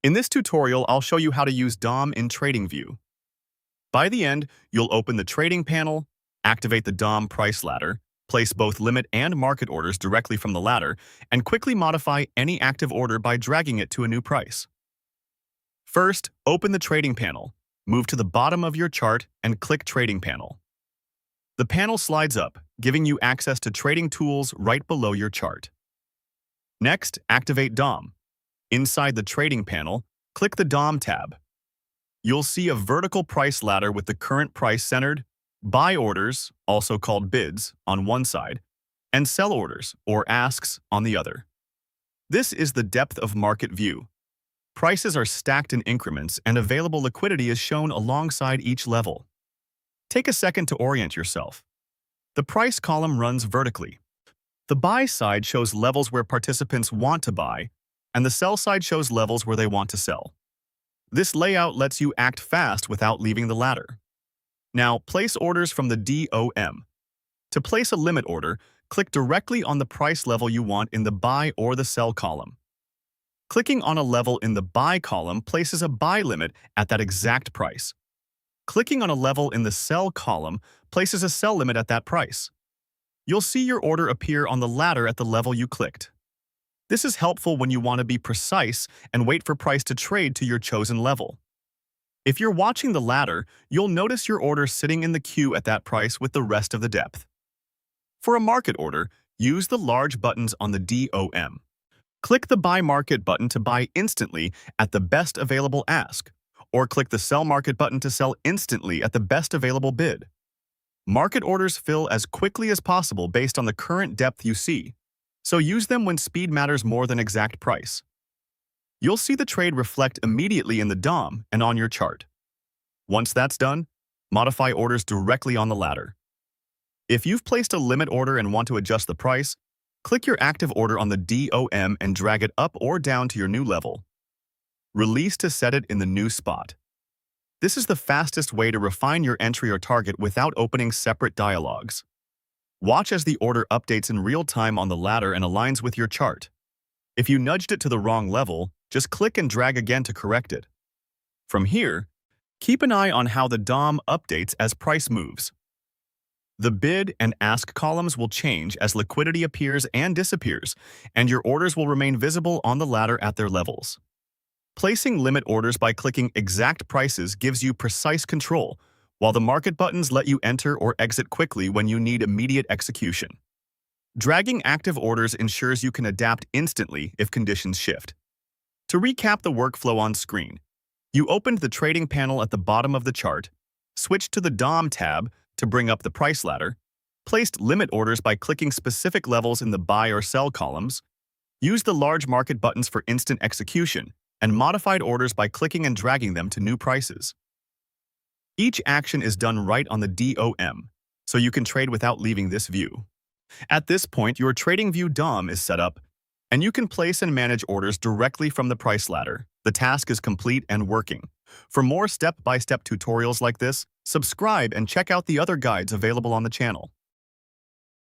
In this tutorial, I'll show you how to use DOM in Tradingview. By the end, you'll open the trading panel, activate the DOM price ladder, place both limit and market orders directly from the ladder, and quickly modify any active order by dragging it to a new price. First, open the trading panel, move to the bottom of your chart, and click Trading Panel. The panel slides up, giving you access to trading tools right below your chart. Next, activate DOM. Inside the trading panel, click the DOM tab. You'll see a vertical price ladder with the current price centered, buy orders, also called bids, on one side, and sell orders, or asks, on the other. This is the depth of market view. Prices are stacked in increments and available liquidity is shown alongside each level. Take a second to orient yourself. The price column runs vertically. The buy side shows levels where participants want to buy, and the sell side shows levels where they want to sell. This layout lets you act fast without leaving the ladder. Now, place orders from the DOM. To place a limit order, click directly on the price level you want in the buy or the sell column. Clicking on a level in the buy column places a buy limit at that exact price. Clicking on a level in the sell column places a sell limit at that price. You'll see your order appear on the ladder at the level you clicked. This is helpful when you want to be precise and wait for price to trade to your chosen level. If you're watching the ladder, you'll notice your order sitting in the queue at that price with the rest of the depth. For a market order, use the large buttons on the DOM. Click the Buy Market button to buy instantly at the best available ask, or click the Sell Market button to sell instantly at the best available bid. Market orders fill as quickly as possible based on the current depth you see, so use them when speed matters more than exact price. You'll see the trade reflect immediately in the DOM and on your chart. Once that's done, modify orders directly on the ladder. If you've placed a limit order and want to adjust the price, click your active order on the DOM and drag it up or down to your new level. Release to set it in the new spot. This is the fastest way to refine your entry or target without opening separate dialogues. Watch as the order updates in real time on the ladder and aligns with your chart. If you nudged it to the wrong level, just click and drag again to correct it. From here, keep an eye on how the DOM updates as price moves. The bid and ask columns will change as liquidity appears and disappears, and your orders will remain visible on the ladder at their levels. Placing limit orders by clicking exact prices gives you precise control, while the market buttons let you enter or exit quickly when you need immediate execution. Dragging active orders ensures you can adapt instantly if conditions shift. To recap the workflow on screen, you opened the trading panel at the bottom of the chart, switched to the DOM tab to bring up the price ladder, placed limit orders by clicking specific levels in the buy or sell columns, used the large market buttons for instant execution, and modified orders by clicking and dragging them to new prices. Each action is done right on the DOM, so you can trade without leaving this view. At this point, your Tradingview DOM is set up, and you can place and manage orders directly from the price ladder. The task is complete and working. For more step-by-step tutorials like this, subscribe and check out the other guides available on the channel.